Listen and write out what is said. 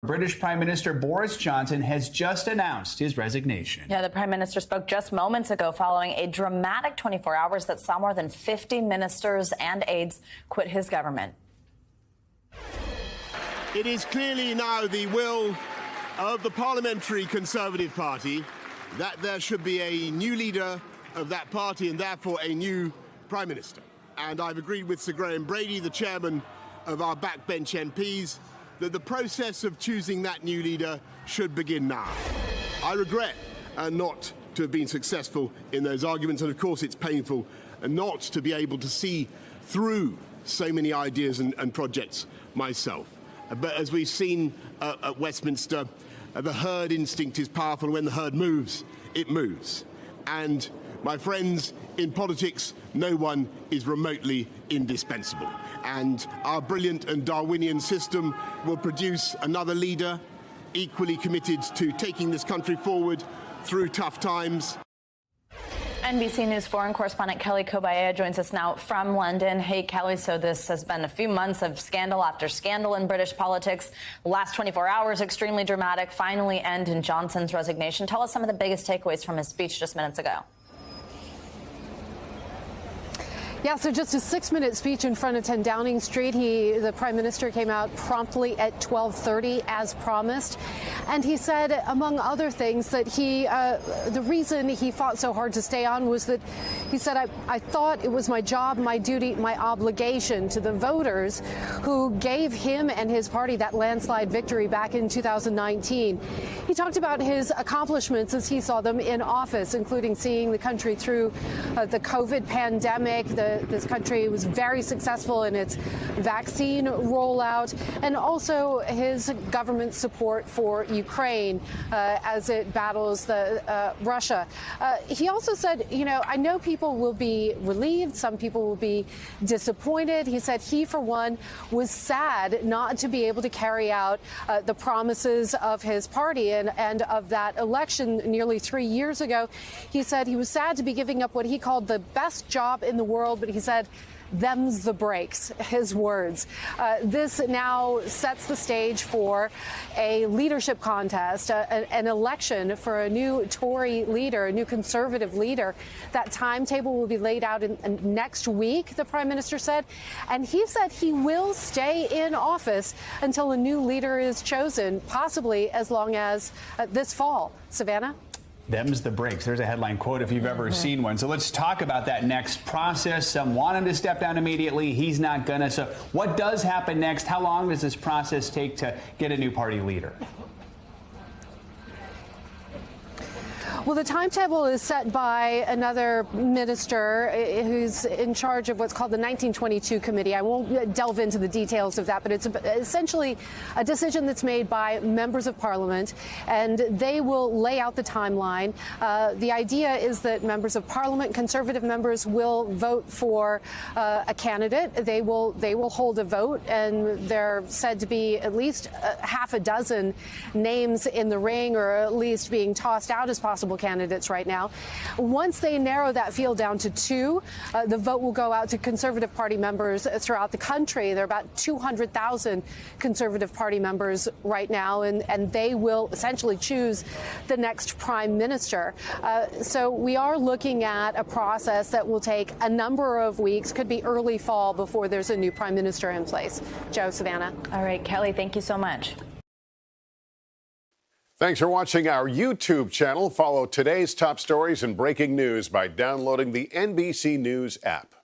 British Prime Minister Boris Johnson has just announced his resignation. Yeah, the Prime Minister spoke just moments ago following a dramatic 24 hours that saw more than 50 ministers and aides quit his government. It is clearly now the will of the Parliamentary Conservative Party that there should be a new leader of that party and therefore a new Prime Minister. And I've agreed with Sir Graham Brady, the chairman of our backbench MPs, that the process of choosing that new leader should begin now. I regret not to have been successful in those arguments, and of course it's painful not to be able to see through so many ideas and projects myself. But as we've seen at Westminster, the herd instinct is powerful. When the herd moves, it moves. And my friends, in politics, no one is remotely indispensable. And our brilliant and Darwinian system will produce another leader equally committed to taking this country forward through tough times. NBC News foreign correspondent Kelly Cobiella joins us now from London. Hey, Kelly, so this has been a few months of scandal after scandal in British politics. The last 24 hours, extremely dramatic, finally end in Johnson's resignation. Tell us some of the biggest takeaways from his speech just minutes ago. Yeah, so just a 6-minute speech in front of 10 Downing Street. The Prime Minister came out promptly at 12:30 as promised. And he said, among other things, that the reason he fought so hard to stay on was that he said, I thought it was my job, my duty, my obligation to the voters who gave him and his party that landslide victory back in 2019. He talked about his accomplishments as he saw them in office, including seeing the country through the COVID pandemic. This country was very successful in its vaccine rollout, and also his government support for Ukraine as it battles Russia. He also said, I know people will be relieved. Some people will be disappointed. He said he, for one, was sad not to be able to carry out the promises of his party and of that election nearly 3 years ago. He said he was sad to be giving up what he called the best job in the world, but he said, them's the breaks, his words. This now sets the stage for a leadership contest, an election for a new Tory leader, a new Conservative leader. That timetable will be laid out in next week, the Prime Minister said. And he said he will stay in office until a new leader is chosen, possibly as long as this fall. Savannah? Them's the breaks. There's a headline quote if you've ever seen one. So let's talk about that next process. Some want him to step down immediately. He's not going to. So what does happen next? How long does this process take to get a new party leader? Well, the timetable is set by another minister who's in charge of what's called the 1922 committee. I won't delve into the details of that, but it's essentially a decision that's made by members of parliament, and they will lay out the timeline. The idea is that members of parliament, Conservative members, will vote for a candidate. They will hold a vote, and there are said to be at least half a dozen names in the ring, or at least being tossed out as possible candidates right now. Once they narrow that field down to 2, the vote will go out to Conservative Party members throughout the country. There are about 200,000 Conservative Party members right now, and they will essentially choose the next Prime Minister. So we are looking at a process that will take a number of weeks, could be early fall before there's a new Prime Minister in place. Joe, Savannah. All right, Kelly, thank you so much. Thanks for watching our YouTube channel. Follow today's top stories and breaking news by downloading the NBC News app.